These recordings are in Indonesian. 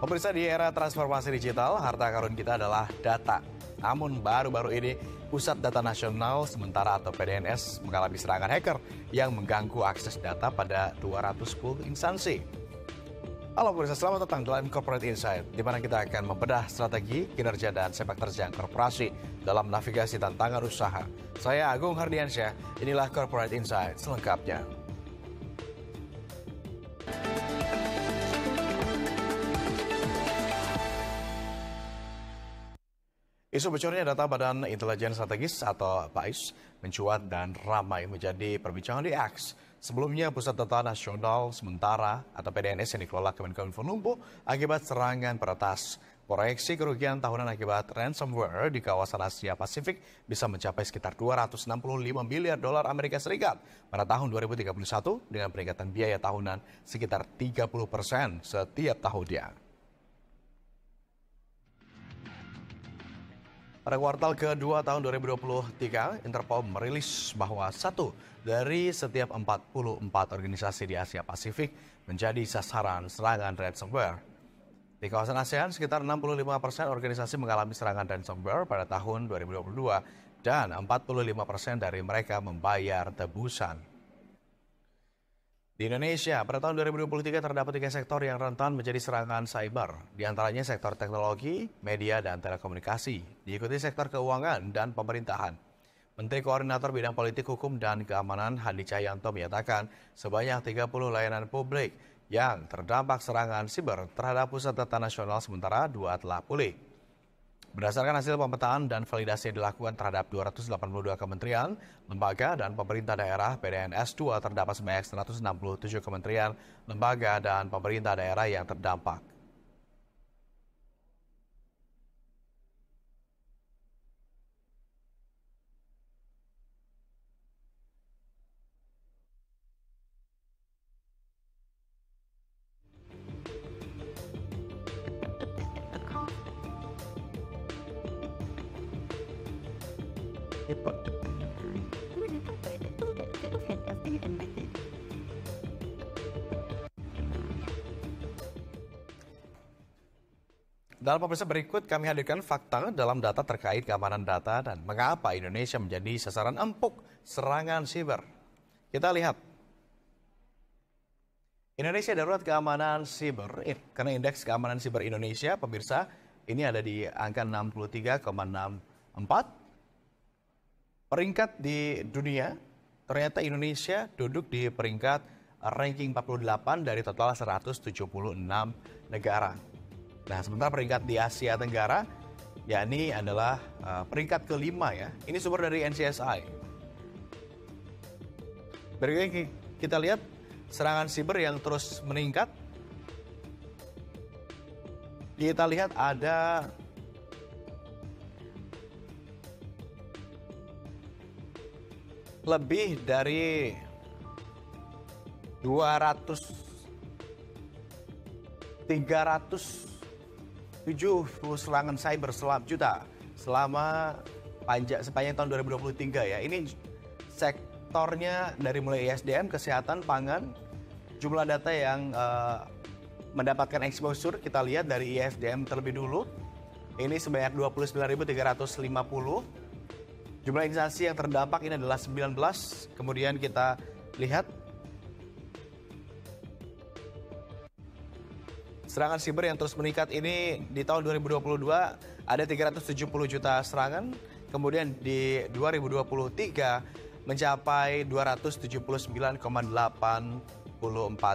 Pemirsa, di era transformasi digital, harta karun kita adalah data. Namun baru-baru ini, Pusat Data Nasional Sementara atau PDNS mengalami serangan hacker yang mengganggu akses data pada 210 instansi. Halo pemirsa, selamat datang dalam Corporate Insight, di mana kita akan membedah strategi, kinerja, dan sepak terjang korporasi dalam navigasi tantangan usaha. Saya Agung Hardiansyah, inilah Corporate Insight selengkapnya. Isu bocornya data Badan Intelijen Strategis atau BAIS mencuat dan ramai menjadi perbincangan di X. Sebelumnya, Pusat Data Nasional Sementara atau PDNS yang dikelola Kemenkominfo lumpuh akibat serangan peretas. Proyeksi kerugian tahunan akibat ransomware di kawasan Asia Pasifik bisa mencapai sekitar 265 miliar dolar Amerika Serikat pada tahun 2031 dengan peningkatan biaya tahunan sekitar 30% setiap tahunnya. Pada kuartal kedua tahun 2023, Interpol merilis bahwa satu dari setiap 44 organisasi di Asia Pasifik menjadi sasaran serangan ransomware. Di kawasan ASEAN, sekitar 65% organisasi mengalami serangan ransomware pada tahun 2022 dan 45% dari mereka membayar tebusan. Di Indonesia, pada tahun 2023 terdapat 3 sektor yang rentan menjadi serangan cyber. Di antaranya sektor teknologi, media, dan telekomunikasi. Diikuti sektor keuangan dan pemerintahan. Menteri Koordinator Bidang Politik, Hukum, dan Keamanan Hadi Cahyanto menyatakan sebanyak 30 layanan publik yang terdampak serangan siber terhadap Pusat Data Nasional Sementara 2 telah pulih. Berdasarkan hasil pemetaan dan validasi yang dilakukan terhadap 282 kementerian, lembaga, dan pemerintah daerah, PDNS 2 terdapat sebanyak 167 kementerian, lembaga, dan pemerintah daerah yang terdampak. Dalam pemirsa berikut kami hadirkan fakta dalam data terkait keamanan data dan mengapa Indonesia menjadi sasaran empuk serangan siber. Kita lihat. Indonesia darurat keamanan siber, karena indeks keamanan siber Indonesia, pemirsa, ini ada di angka 63,64. Peringkat di dunia, ternyata Indonesia duduk di peringkat ranking 48 dari total 176 negara. Nah, sementara peringkat di Asia Tenggara, yakni adalah peringkat kelima ya. Ini sumber dari NCSI. Berikutnya kita lihat serangan siber yang terus meningkat. Kita lihat ada lebih dari 370 serangan cyber selama sepanjang tahun 2023 ya. Ini sektornya dari mulai ISDM, kesehatan, pangan. Jumlah data yang mendapatkan exposure kita lihat dari ISDM terlebih dulu. Ini sebanyak 29.350. Jumlah instansi yang terdampak ini adalah 19. Kemudian kita lihat serangan siber yang terus meningkat ini di tahun 2022 ada 370 juta serangan. Kemudian di 2023 mencapai 279,84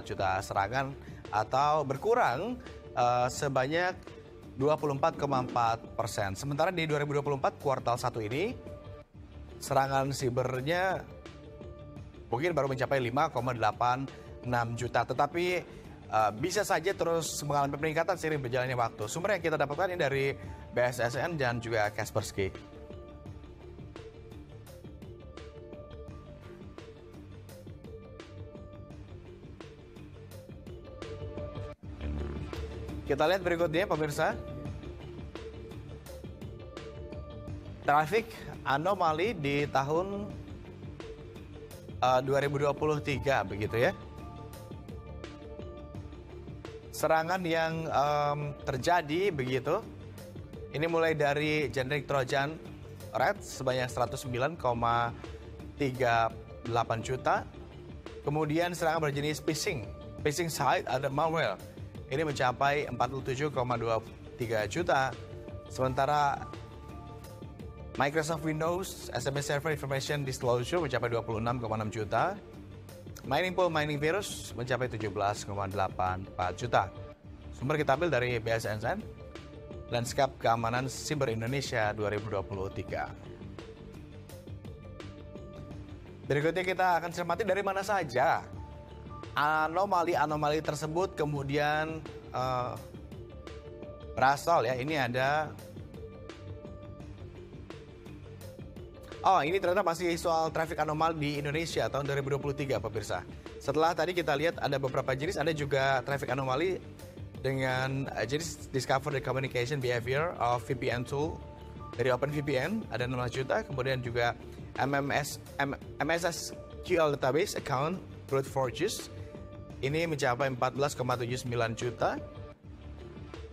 juta serangan atau berkurang sebanyak 24,4%. Sementara di 2024 kuartal 1 ini serangan sibernya mungkin baru mencapai 5,86 juta. Tetapi bisa saja terus mengalami peningkatan seiring berjalannya waktu. Sumber yang kita dapatkan ini dari BSSN dan juga Kaspersky. Kita lihat berikutnya pemirsa. Trafik anomali di tahun 2023 begitu ya. serangan yang terjadi begitu. Ini mulai dari generic Trojan Red sebanyak 109,38 juta. Kemudian serangan berjenis phishing site ada malware. Ini mencapai 47,23 juta. Sementara Microsoft Windows SMS Server Information Disclosure mencapai 26,6 juta. Mining virus mencapai 17,84 juta. Sumber kita ambil dari BSNN, Lanskap Keamanan Siber Indonesia 2023. Berikutnya kita akan cermati dari mana saja anomali tersebut kemudian berasal ya. Ini ada ini ternyata masih soal traffic anomali di Indonesia tahun 2023, pemirsa. Setelah tadi kita lihat ada beberapa jenis, ada juga traffic anomali dengan jenis Discover the Communication Behavior of VPN Tool dari OpenVPN, ada 16 juta. Kemudian juga MSS QL Database Account Brute Forces, ini mencapai 14,79 juta.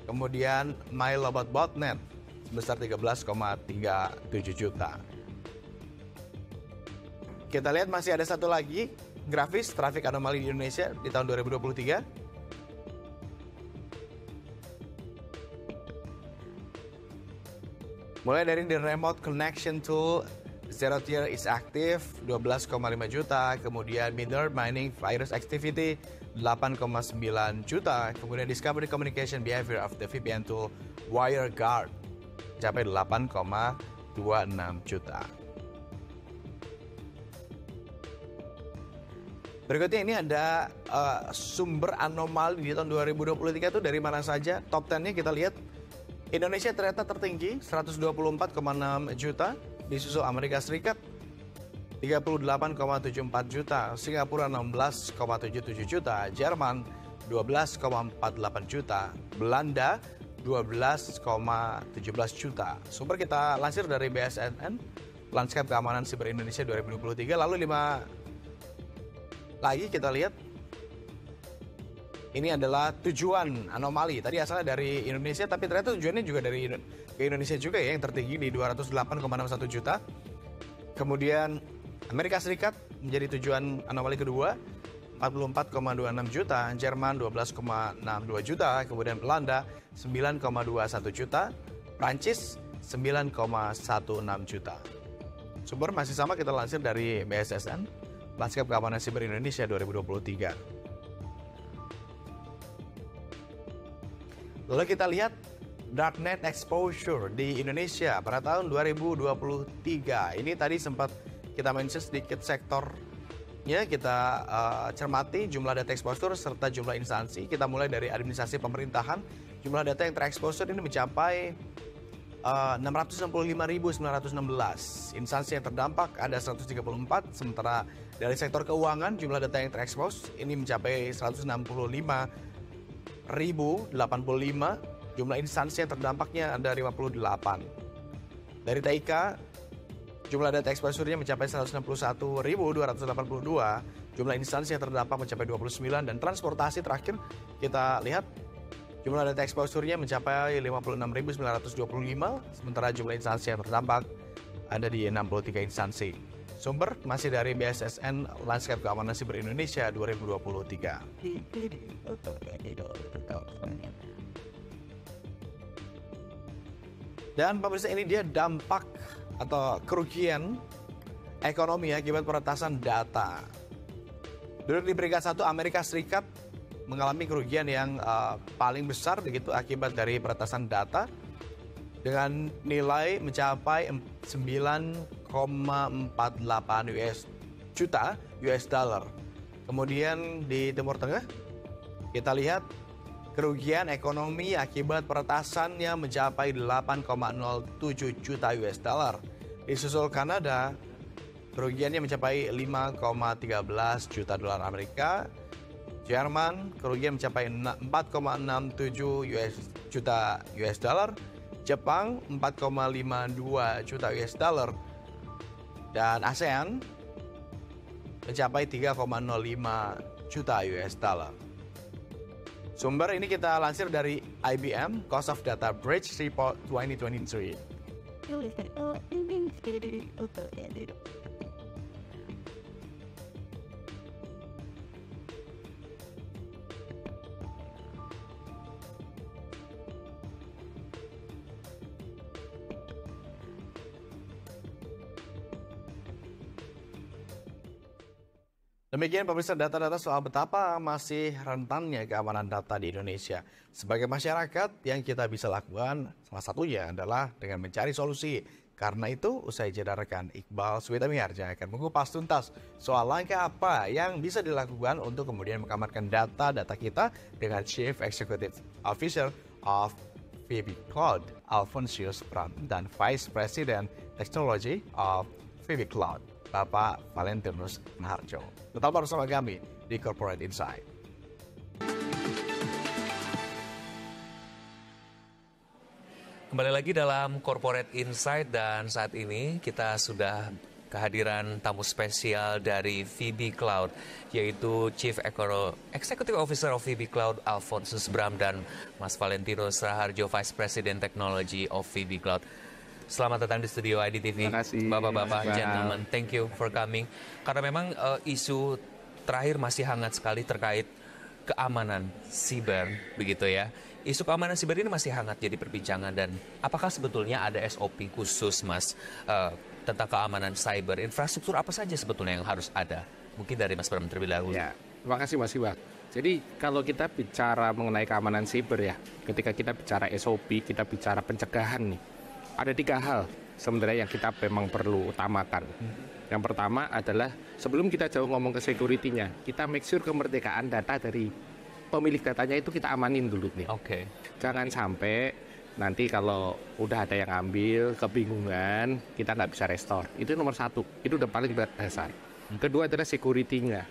Kemudian MyLobot Botnet sebesar 13,37 juta. Kita lihat masih ada satu lagi grafis traffic anomali di Indonesia di tahun 2023. Mulai dari the remote connection tool Zero Tier is active 12,5 juta, kemudian Minor Mining Virus Activity 8,9 juta, kemudian Discovery Communication Behavior of the VPN tool WireGuard mencapai 8,26 juta. Berikutnya ini ada sumber anomali di tahun 2023 itu dari mana saja. Top 10-nya kita lihat. Indonesia ternyata tertinggi 124,6 juta, disusul Amerika Serikat 38,74 juta, Singapura 16,77 juta, Jerman 12,48 juta, Belanda 12,17 juta. Sumber kita lansir dari BSNN, Lanskap Keamanan Siber Indonesia 2023. Lalu 5 lagi kita lihat, ini adalah tujuan anomali. Tadi asalnya dari Indonesia, tapi ternyata tujuannya juga dari ke Indonesia juga ya, yang tertinggi di 208,61 juta. Kemudian Amerika Serikat menjadi tujuan anomali kedua, 44,26 juta, Jerman 12,62 juta, kemudian Belanda 9,21 juta, Prancis 9,16 juta. Sumber masih sama, kita lansir dari BSSN, Lanskap Keamanan Siber Indonesia 2023. Lalu kita lihat darknet exposure di Indonesia pada tahun 2023. Ini tadi sempat kita mention sedikit sektornya, kita cermati jumlah data exposure serta jumlah instansi. Kita mulai dari administrasi pemerintahan. Jumlah data yang terexposure ini mencapai 665.916. Instansi yang terdampak ada 134, sementara dari sektor keuangan jumlah data yang terekspos ini mencapai 165.085. Jumlah instansi yang terdampaknya ada 58. Dari TIK jumlah data exposure-nya mencapai 161.282. Jumlah instansi yang terdampak mencapai 29, dan transportasi terakhir kita lihat jumlah data exposure-nya mencapai 56.925, sementara jumlah instansi yang terdampak ada di 63 instansi. Sumber masih dari BSSN, Lanskap Keamanan Siber Indonesia 2023. Dan pemirsa, ini dia dampak atau kerugian ekonomi akibat peretasan data. Duduk di peringkat 1, Amerika Serikat mengalami kerugian yang paling besar begitu akibat dari peretasan data dengan nilai mencapai 9,48 juta US dollar. Kemudian di Timur Tengah kita lihat kerugian ekonomi akibat peretasannya mencapai 8,07 juta US dollar. Disusul Kanada, kerugiannya mencapai 5,13 juta dolar Amerika. Jerman, kerugian mencapai 4,67 juta US dollar. Jepang 4,52 juta US dollar. Dan ASEAN mencapai 3,05 juta US dollar. Sumber ini kita lansir dari IBM Cost of Data Breach Report 2023. Demikian pemirsa data-data soal betapa masih rentannya keamanan data di Indonesia. Sebagai masyarakat yang kita bisa lakukan salah satunya adalah dengan mencari solusi. Karena itu usai jeda rekan Iqbal Swetamiharja akan mengupas tuntas soal langkah apa yang bisa dilakukan untuk kemudian mengamankan data-data kita dengan Chief Executive Officer of VB Cloud Alphonsius Pram dan Vice President Technology of VB Cloud Bapak Valentinus Naharjo. Tetap bersama kami di Corporate Insight. Kembali lagi dalam Corporate Insight dan saat ini kita sudah kehadiran tamu spesial dari VB Cloud, yaitu Chief Executive Officer of VB Cloud Alphonsus Bram dan Mas Valentinus Raharjo, Vice President Technology of VB Cloud. Selamat datang di studio IDTV. Terima kasih. Bapak-bapak, gentlemen, thank you for coming. Karena memang isu terakhir masih hangat sekali terkait keamanan siber, begitu ya. Isu keamanan siber ini masih hangat jadi perbincangan, dan apakah sebetulnya ada SOP khusus, Mas, tentang keamanan cyber? Infrastruktur apa saja sebetulnya yang harus ada? Mungkin dari Mas Bram terlebih dahulu. Ya, terima kasih Mas Iwan. Jadi kalau kita bicara mengenai keamanan siber ya, ketika kita bicara SOP, kita bicara pencegahan nih. Ada 3 hal sebenarnya yang kita memang perlu utamakan. Yang pertama adalah sebelum kita jauh ngomong ke security-nya, kita make sure kemerdekaan data dari pemilik datanya itu kita amanin dulu nih. Oke. Jangan sampai nanti kalau udah ada yang ambil, kebingungan, kita nggak bisa restore. Itu nomor 1, itu udah paling dasar. Kedua adalah security-nya.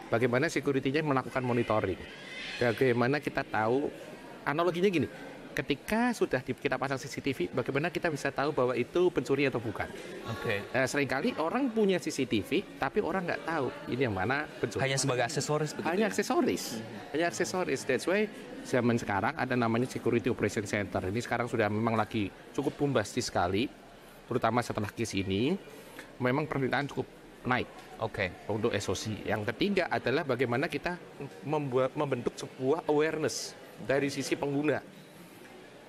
Bagaimana security-nya melakukan monitoring. Bagaimana kita tahu, analoginya gini, ketika sudah kita pasang CCTV, bagaimana kita bisa tahu bahwa itu pencuri atau bukan? Oke. Seringkali orang punya CCTV, tapi orang nggak tahu ini yang mana pencuri. Hanya sebagai aksesoris begitu. Hanya aksesoris. Hanya aksesoris. That's why zaman sekarang ada namanya Security Operation Center. Ini sekarang sudah memang lagi cukup bombastis sekali, terutama setelah case ini. Memang permintaan cukup naik. Oke. Untuk SOC. Yang ketiga adalah bagaimana kita membentuk sebuah awareness dari sisi pengguna.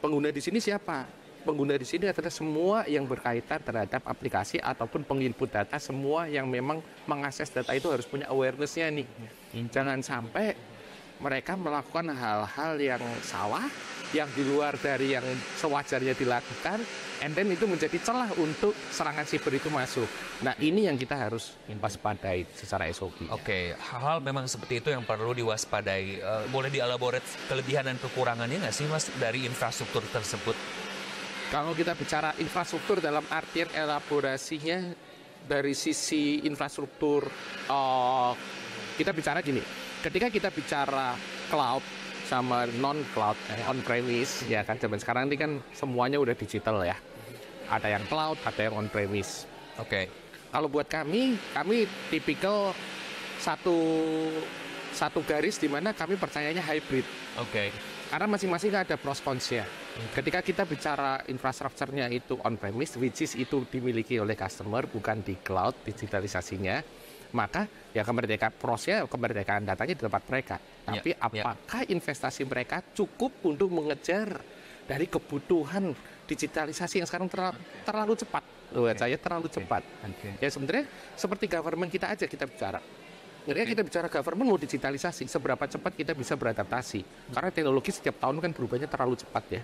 Pengguna di sini siapa? Pengguna di sini adalah semua yang berkaitan terhadap aplikasi ataupun penginput data, semua yang memang mengakses data itu harus punya awareness-nya nih. Jangan sampai mereka melakukan hal-hal yang salah, yang di luar dari yang sewajarnya dilakukan, and then itu menjadi celah untuk serangan siber itu masuk. Nah, ini yang kita harus waspadai secara SOP. Oke, hal-hal memang seperti itu yang perlu diwaspadai. Boleh dielaborate kelebihan dan kekurangannya nggak sih, Mas, dari infrastruktur tersebut? Kalau kita bicara infrastruktur dalam artian elaborasinya dari sisi infrastruktur, kita bicara gini, ketika kita bicara cloud sama non-cloud, on-premise, ya kan zaman sekarang ini kan semuanya udah digital ya. Ada yang cloud, ada yang on-premise. Oke. Kalau buat kami tipikal satu garis di mana kami percayanya hybrid. Oke. Karena masing-masing ada pros cons-nya. Ketika kita bicara infrastrukturnya itu on-premise, which is itu dimiliki oleh customer, bukan di cloud digitalisasinya, maka ya kemerdekaan datanya di tempat mereka. Tapi apakah investasi mereka cukup untuk mengejar dari kebutuhan digitalisasi yang sekarang terlalu cepat? Saya terlalu cepat. Ya sebenarnya seperti government kita aja kita bicara. Ketika kita bicara government mau digitalisasi, seberapa cepat kita bisa beradaptasi? Karena teknologi setiap tahun kan berubahnya terlalu cepat ya.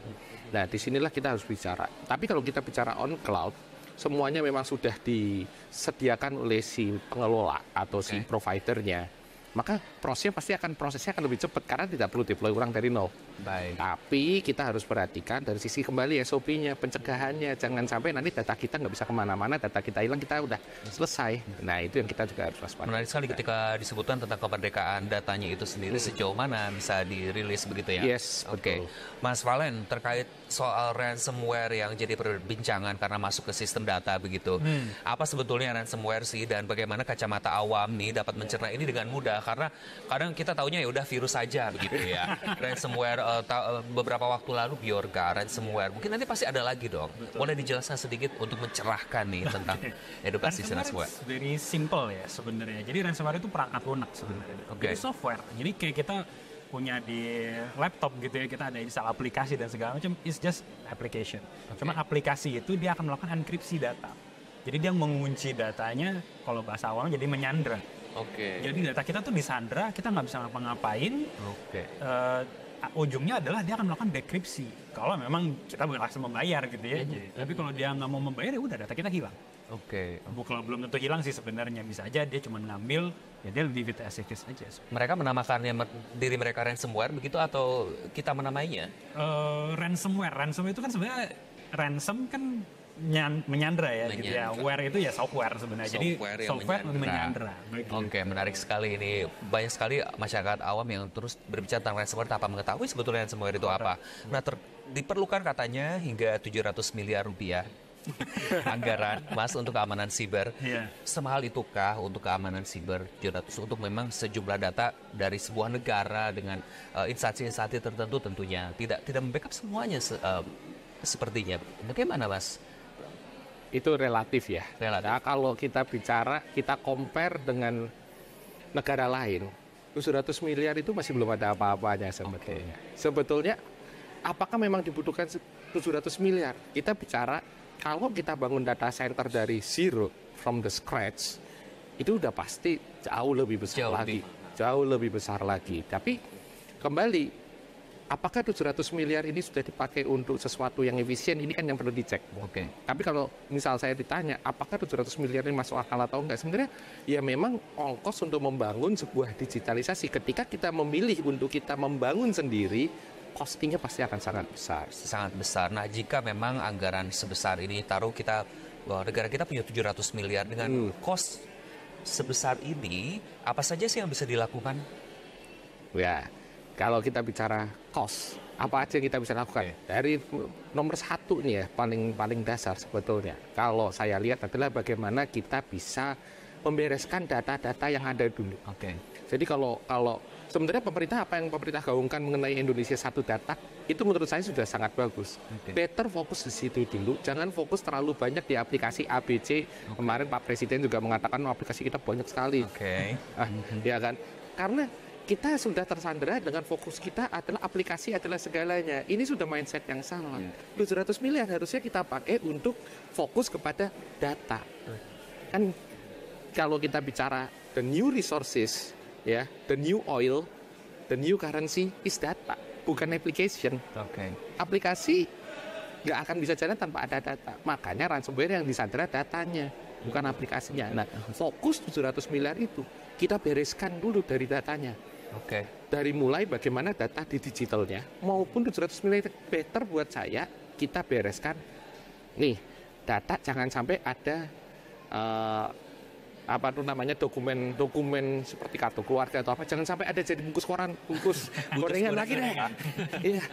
Nah, disinilah kita harus bicara. Tapi kalau kita bicara on cloud, semuanya memang sudah disediakan oleh si pengelola atau si providernya. Maka prosesnya akan lebih cepat karena tidak perlu deploy ulang dari nol. Baik. Tapi kita harus perhatikan dari sisi kembali SOP-nya, pencegahannya. Jangan sampai nanti data kita nggak bisa kemana-mana, data kita hilang, kita udah selesai. Nah, itu yang kita juga harus waspada. Menarik sekali ketika disebutkan tentang kemerdekaan datanya itu sendiri, sejauh mana bisa dirilis begitu ya? Yes, Oke. Mas Valen, terkait soal ransomware yang jadi perbincangan karena masuk ke sistem data begitu. Apa sebetulnya ransomware sih dan bagaimana kacamata awam nih dapat mencerna ini dengan mudah? Karena kadang kita taunya ya udah virus saja begitu ya. Ransomware beberapa waktu lalu Bjorka, ransomware. Mungkin nanti pasti ada lagi dong. Boleh dijelaskan sedikit untuk mencerahkan nih tentang edukasi ransomware? Very simple ya sebenarnya. Jadi ransomware itu perangkat lunak sebenarnya. Oke. Itu software. Jadi kayak kita punya di laptop gitu ya, kita ada install aplikasi dan segala macam, it's just application. Cuma aplikasi itu dia akan melakukan enkripsi data. Jadi dia mengunci datanya, kalau bahasa awalnya jadi menyandra. Jadi data kita tuh disandra, kita nggak bisa ngapa-ngapain. Ujungnya adalah dia akan melakukan dekripsi. Kalau memang kita berhasil membayar gitu ya. Tapi kalau dia nggak mau membayar ya udah data kita hilang. Kalau belum tentu hilang sih sebenarnya, bisa aja dia cuma ngambil, ya dia leave it as it is aja. Mereka menamakannya diri mereka ransomware begitu atau kita menamainya? Ransomware itu kan sebenarnya ransom kan menyandra ya, gitu ya. Ware itu ya software sebenarnya. Jadi software menyandra. Oke, menarik sekali ini. Banyak sekali masyarakat awam yang terus berbicara tentang ransomware tanpa mengetahui sebetulnya ransomware itu apa. Nah, diperlukan katanya hingga 700 miliar rupiah anggaran Mas untuk keamanan siber. Semahal itukah untuk keamanan siber 700 untuk memang sejumlah data dari sebuah negara dengan instansi-instansi tertentu tentunya tidak membackup semuanya sepertinya. Bagaimana Mas? Itu relatif ya. Relatif. Nah, kalau kita bicara, kita compare dengan negara lain, 700 miliar itu masih belum ada apa-apanya sebetulnya. Sebetulnya apakah memang dibutuhkan 700 miliar? Kita bicara kalau kita bangun data center dari zero, from the scratch, itu udah pasti jauh lebih besar lagi. Tapi kembali, apakah 700 miliar ini sudah dipakai untuk sesuatu yang efisien? Ini kan yang perlu dicek. Tapi kalau misal saya ditanya, apakah 700 miliar ini masuk akal atau enggak? Sebenarnya ya memang ongkos untuk membangun sebuah digitalisasi. Ketika kita memilih untuk kita membangun sendiri, costingnya pasti akan sangat besar. Nah, jika memang anggaran sebesar ini negara kita punya 700 miliar dengan cost sebesar ini, apa saja sih yang bisa dilakukan? Ya, kalau kita bicara cost, apa aja yang kita bisa lakukan? Dari nomor satu nih ya, paling dasar sebetulnya. Kalau saya lihat adalah bagaimana kita bisa membereskan data-data yang ada dulu. Jadi kalau sebenarnya apa yang pemerintah gaungkan mengenai Indonesia Satu Data, itu menurut saya sudah sangat bagus. Better fokus di situ dulu, jangan fokus terlalu banyak di aplikasi ABC. Kemarin Pak Presiden juga mengatakan aplikasi kita banyak sekali. Ya kan? Karena kita sudah tersandera dengan fokus kita adalah aplikasi adalah segalanya. Ini sudah mindset yang salah. 700 miliar harusnya kita pakai untuk fokus kepada data. Kan kalau kita bicara the new resources, ya, the new oil, the new currency is data, bukan application. Aplikasi nggak akan bisa jalan tanpa ada data. Makanya ransomware yang disandera datanya, bukan aplikasinya. Nah, fokus 700 miliar itu kita bereskan dulu dari datanya. Dari mulai bagaimana data di digitalnya maupun 700 miliar better buat saya kita bereskan. Nih, data jangan sampai ada dokumen seperti kartu keluarga atau apa, jangan sampai ada jadi bungkus koran, bungkus gorengan lagi deh. Iya,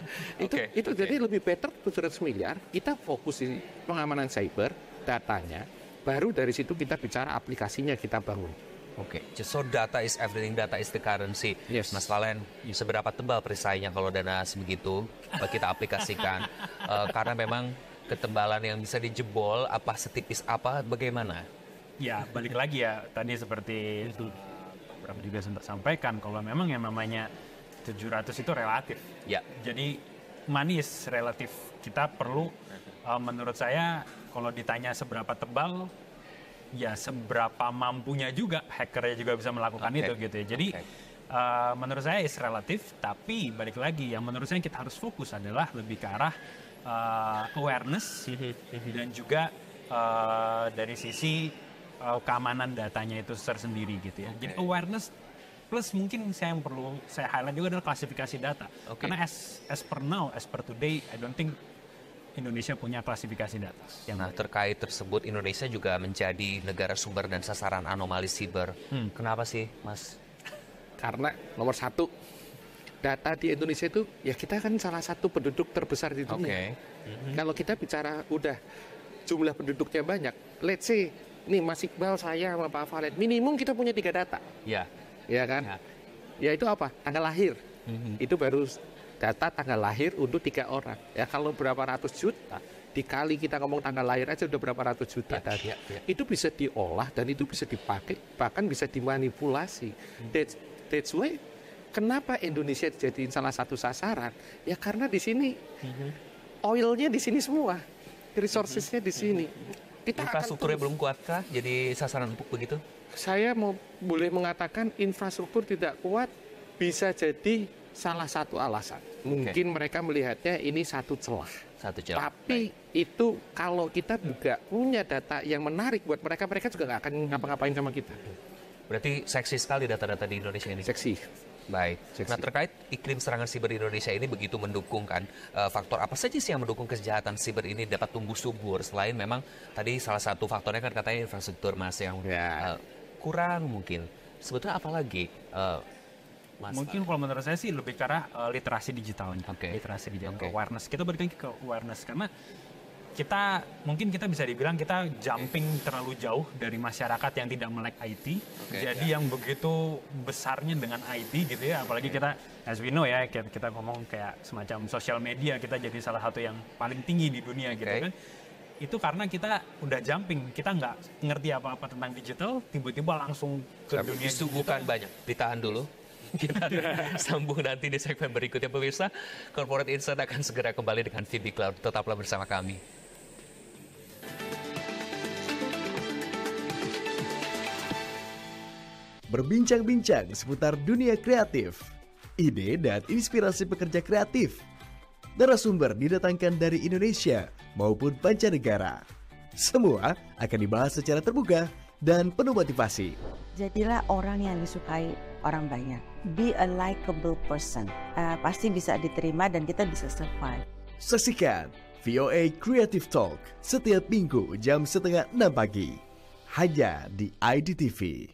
itu jadi lebih better 700 miliar kita fokus di pengamanan cyber datanya, baru dari situ kita bicara aplikasinya kita bangun. So data is everything, data is the currency. Mas Valen, seberapa tebal perisainya kalau dana sebegitu kita aplikasikan? Karena memang ketebalan yang bisa dijebol, apa setipis apa, bagaimana? Ya, balik lagi ya, tadi seperti itu Bram juga sempat sampaikan, kalau memang yang namanya 700 itu relatif. Jadi manis relatif. Kita perlu, menurut saya, kalau ditanya seberapa tebal, ya seberapa mampunya juga, hackernya juga bisa melakukan itu gitu ya. Jadi menurut saya is relatif, tapi balik lagi, yang menurut saya kita harus fokus adalah lebih ke arah awareness dan juga dari sisi keamanan datanya itu tersendiri gitu ya. Jadi awareness plus mungkin yang perlu saya highlight juga adalah klasifikasi data. Karena as per today, I don't think Indonesia punya klasifikasi data. Terkait tersebut, Indonesia juga menjadi negara sumber dan sasaran anomali siber. Kenapa sih, Mas? Karena nomor satu, data di Indonesia itu, ya kita kan salah satu penduduk terbesar di dunia. Oke. Kalau kita bicara udah jumlah penduduknya banyak, let's say, nih Mas Iqbal, saya sama Pak Valen, minimum kita punya 3 data. Ya. Ya kan? Ya itu apa? Tanggal lahir. Itu baru data tanggal lahir untuk 3 orang. Ya kalau berapa ratus juta, dikali kita ngomong tanggal lahir aja udah berapa ratus juta tadi. Itu bisa diolah dan itu bisa dipakai, bahkan bisa dimanipulasi. That's why kenapa Indonesia dijadiin salah satu sasaran? Ya karena di sini oilnya di sini semua, resourcesnya di sini. Infrastrukturnya belum kuatkah jadi sasaran empuk begitu? Saya boleh mengatakan infrastruktur tidak kuat bisa jadi salah satu alasan. Mungkin mereka melihatnya ini satu celah. Tapi itu kalau kita juga punya data yang menarik buat mereka, mereka juga nggak akan ngapa-ngapain sama kita. Berarti seksi sekali data-data di Indonesia ini. Seksi. Baik. Nah, terkait iklim serangan siber di Indonesia ini begitu mendukung kan, faktor apa saja sih yang mendukung kejahatan siber ini dapat tumbuh subur selain memang tadi salah satu faktornya kan katanya infrastruktur Mas yang kurang mungkin. Sebetulnya apa lagi? Mas, mungkin kalau menurut saya sih lebih ke arah literasi digitalnya. Literasi digital, awareness. Kita berikan ke awareness karena mungkin kita bisa dibilang kita jumping terlalu jauh dari masyarakat yang tidak melek IT. Jadi yang begitu besarnya dengan IT gitu ya, apalagi kita as we know ya, kita ngomong kayak semacam sosial media, kita jadi salah satu yang paling tinggi di dunia gitu kan. Itu karena kita udah jumping, kita nggak ngerti apa-apa tentang digital, tiba-tiba langsung ke dunia itu bukan banyak. Ditahan dulu. Kita sambung nanti di segmen berikutnya pemirsa. Corporate Insight akan segera kembali dengan VB Cloud. Tetaplah bersama kami. Berbincang-bincang seputar dunia kreatif, ide dan inspirasi pekerja kreatif. Narasumber didatangkan dari Indonesia maupun mancanegara. Semua akan dibahas secara terbuka dan penuh motivasi. Jadilah orang yang disukai orang banyak. Be a likable person. Pasti bisa diterima dan kita bisa survive. Saksikan VOA Creative Talk setiap minggu jam 5:30 pagi. Hanya di IDTV.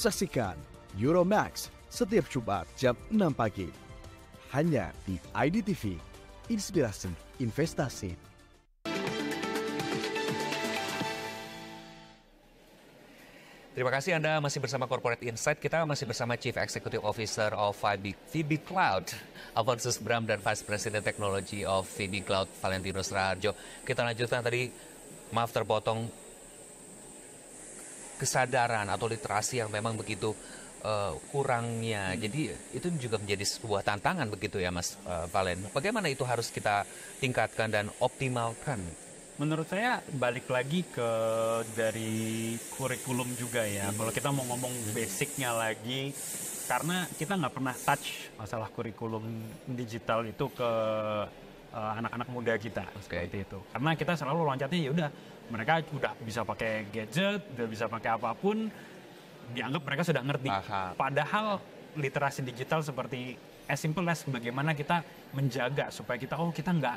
Saksikan Euromax setiap Jumat jam 6 pagi. Hanya di IDTV, Inspirasi Investasi. Terima kasih Anda masih bersama Corporate Insight. Kita masih bersama Chief Executive Officer of VB Cloud, Alphonsus Bram, dan Vice President Technology of VB Cloud, Valentinus Raharjo. Kita lanjutkan tadi, maaf terpotong, kesadaran atau literasi yang memang begitu kurangnya. Jadi itu juga menjadi sebuah tantangan begitu ya Mas Valen. Bagaimana itu harus kita tingkatkan dan optimalkan? Menurut saya balik lagi ke dari kurikulum juga ya. Kalau kita mau ngomong basicnya lagi, karena kita nggak pernah touch masalah kurikulum digital itu ke anak-anak muda kita seperti itu. Karena kita selalu loncatnya ya udah mereka udah bisa pakai gadget, udah bisa pakai apapun, dianggap mereka sudah ngerti. Padahal literasi digital seperti as simple as bagaimana kita menjaga supaya kita kita nggak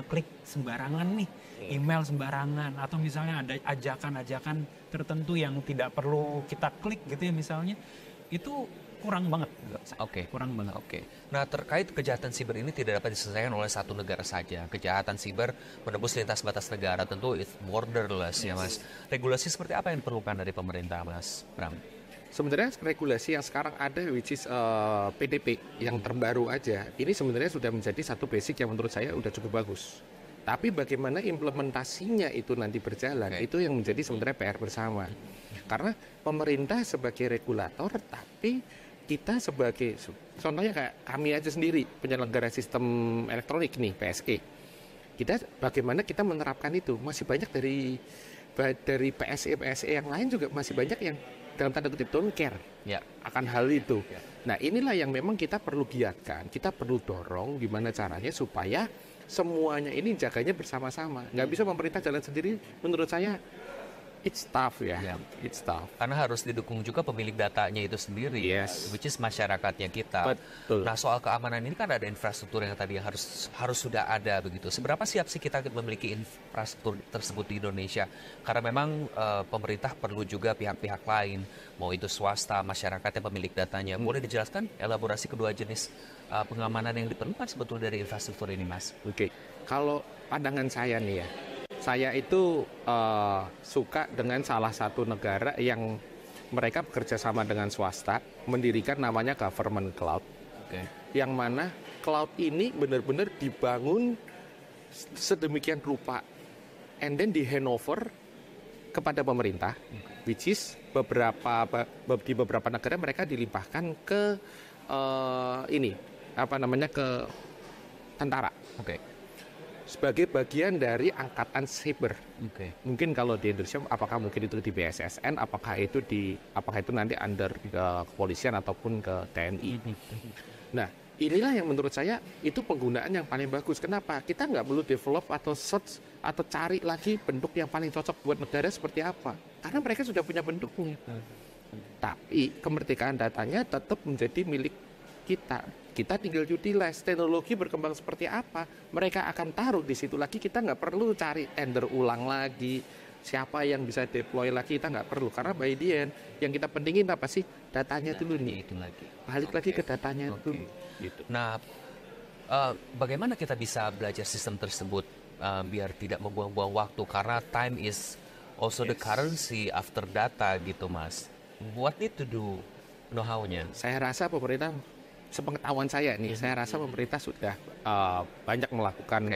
ngeklik sembarangan nih, email sembarangan, atau misalnya ada ajakan-ajakan tertentu yang tidak perlu kita klik gitu ya misalnya, itu kurang banget. Kurang banget. Nah, terkait kejahatan siber ini tidak dapat diselesaikan oleh satu negara saja. Kejahatan siber menembus lintas batas negara, tentu it's borderless ya Mas. Regulasi seperti apa yang diperlukan dari pemerintah Mas Bram? Sebenarnya regulasi yang sekarang ada, which is PDP yang terbaru aja, ini sebenarnya sudah menjadi satu basic yang menurut saya udah cukup bagus. Tapi bagaimana implementasinya itu nanti berjalan, itu yang menjadi sebenarnya PR bersama. Karena pemerintah sebagai regulator, tapi kita sebagai, contohnya kayak kami aja sendiri, penyelenggara sistem elektronik nih, PSE. Bagaimana kita menerapkan itu? Masih banyak dari PSE yang lain juga masih banyak yang dalam tanda kutip don't care akan hal itu. Nah inilah yang memang kita perlu giatkan, kita perlu dorong gimana caranya supaya semuanya ini jaganya bersama-sama. Nggak bisa pemerintah jalan sendiri, menurut saya It's tough ya, Ya. it's tough. Karena harus didukung juga pemilik datanya itu sendiri, Yes. which is masyarakatnya kita. Betul. Nah, soal keamanan ini kan ada infrastruktur yang tadi harus sudah ada begitu. Seberapa siap sih kita memiliki infrastruktur tersebut di Indonesia? Karena memang pemerintah perlu juga pihak-pihak lain, mau itu swasta, masyarakat yang pemilik datanya. Boleh dijelaskan elaborasi kedua jenis pengamanan yang diperlukan sebetulnya dari infrastruktur ini, Mas? Oke, kalau pandangan saya nih ya, saya itu suka dengan salah satu negara yang mereka bekerja sama dengan swasta, mendirikan namanya government cloud. Oke. Yang mana cloud ini benar-benar dibangun sedemikian rupa, and then di handover kepada pemerintah, which is di beberapa negara mereka dilimpahkan ke ke tentara. Oke. Sebagai bagian dari angkatan cyber. Oke. Mungkin kalau di Indonesia apakah mungkin itu di BSSN, apakah itu nanti under kepolisian ataupun ke TNI. Nah, inilah yang menurut saya itu penggunaan yang paling bagus. Kenapa? Kita nggak perlu develop atau search atau cari lagi bentuk yang paling cocok buat negara seperti apa. Karena mereka sudah punya bentuknya. Tapi kemerdekaan datanya tetap menjadi milik kita. Kita tinggal utilize, teknologi berkembang seperti apa, mereka akan taruh di situ lagi. Kita nggak perlu cari tender ulang lagi, siapa yang bisa deploy lagi, kita nggak perlu. Karena by the end, yang kita pentingin apa sih? Datanya dulu nih. Itu lagi. Balik lagi ke datanya dulu. Gitu. Nah, bagaimana kita bisa belajar sistem tersebut biar tidak membuang-buang waktu? Karena time is also the currency after data gitu, Mas. What need to do know-how-nya? Saya rasa pemerintah, sepengetahuan saya nih, saya rasa pemerintah sudah banyak melakukan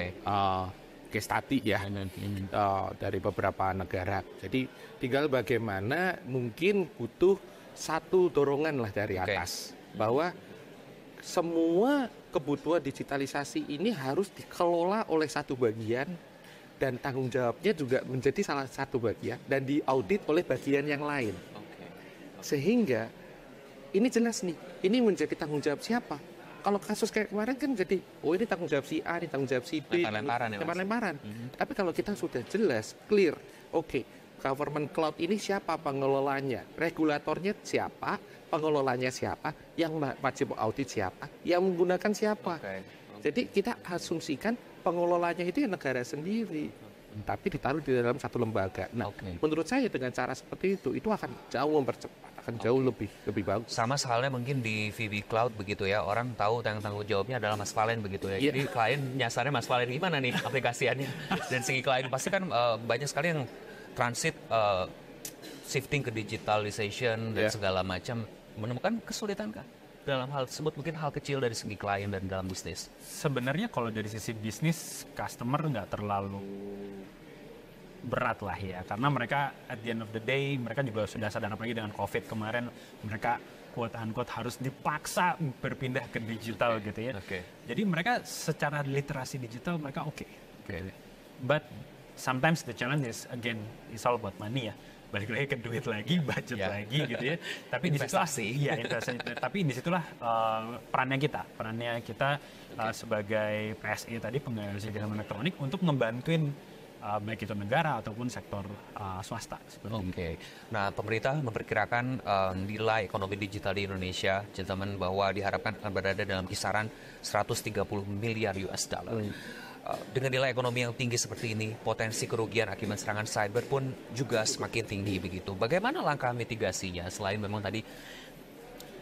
case study ya dari beberapa negara. Jadi tinggal bagaimana mungkin butuh satu dorongan lah dari atas bahwa semua kebutuhan digitalisasi ini harus dikelola oleh satu bagian dan tanggung jawabnya juga menjadi salah satu bagian dan diaudit oleh bagian yang lain. Sehingga ini jelas nih, ini menjadi tanggung jawab siapa? Kalau kasus kayak kemarin kan jadi, ini tanggung jawab si A, ini tanggung jawab si B, lempar-lemparan. Tapi kalau kita sudah jelas, clear, government cloud ini siapa pengelolanya, regulatornya siapa, pengelolanya siapa, yang wajib audit siapa, yang menggunakan siapa. Jadi kita asumsikan pengelolanya itu ya negara sendiri, tapi ditaruh di dalam satu lembaga. Nah, menurut saya dengan cara seperti itu akan jauh mempercepat, akan jauh lebih bagus. Sama halnya mungkin di VB Cloud begitu ya, orang tahu tanggung jawabnya adalah Mas Valen begitu ya. Jadi klien nyasarnya Mas Valen gimana nih aplikasiannya. Dan segi klien pasti kan banyak sekali yang transit shifting ke digitalization dan segala macam, menemukan kesulitan kan dalam hal tersebut, mungkin hal kecil dari segi klien dan dalam bisnis. Sebenarnya kalau dari sisi bisnis, customer nggak terlalu berat lah ya, karena mereka at the end of the day mereka juga sudah sadar, apalagi dengan COVID kemarin mereka quote unquote harus dipaksa berpindah ke digital gitu ya. Jadi mereka secara literasi digital mereka oke. But sometimes the challenge is again it's all about money ya. Balik lagi ke duit lagi, budget lagi gitu ya. Tapi investasi. Investasi. Tapi disitulah perannya kita sebagai PSE tadi, pengelola sistem elektronik, untuk ngebantuin baik itu negara ataupun sektor swasta. Nah, pemerintah memperkirakan nilai ekonomi digital di Indonesia, gentlemen, bahwa diharapkan akan berada dalam kisaran 130 miliar US dollar. Dengan nilai ekonomi yang tinggi seperti ini, potensi kerugian akibat serangan cyber pun juga semakin tinggi begitu. Bagaimana langkah mitigasinya? Selain memang tadi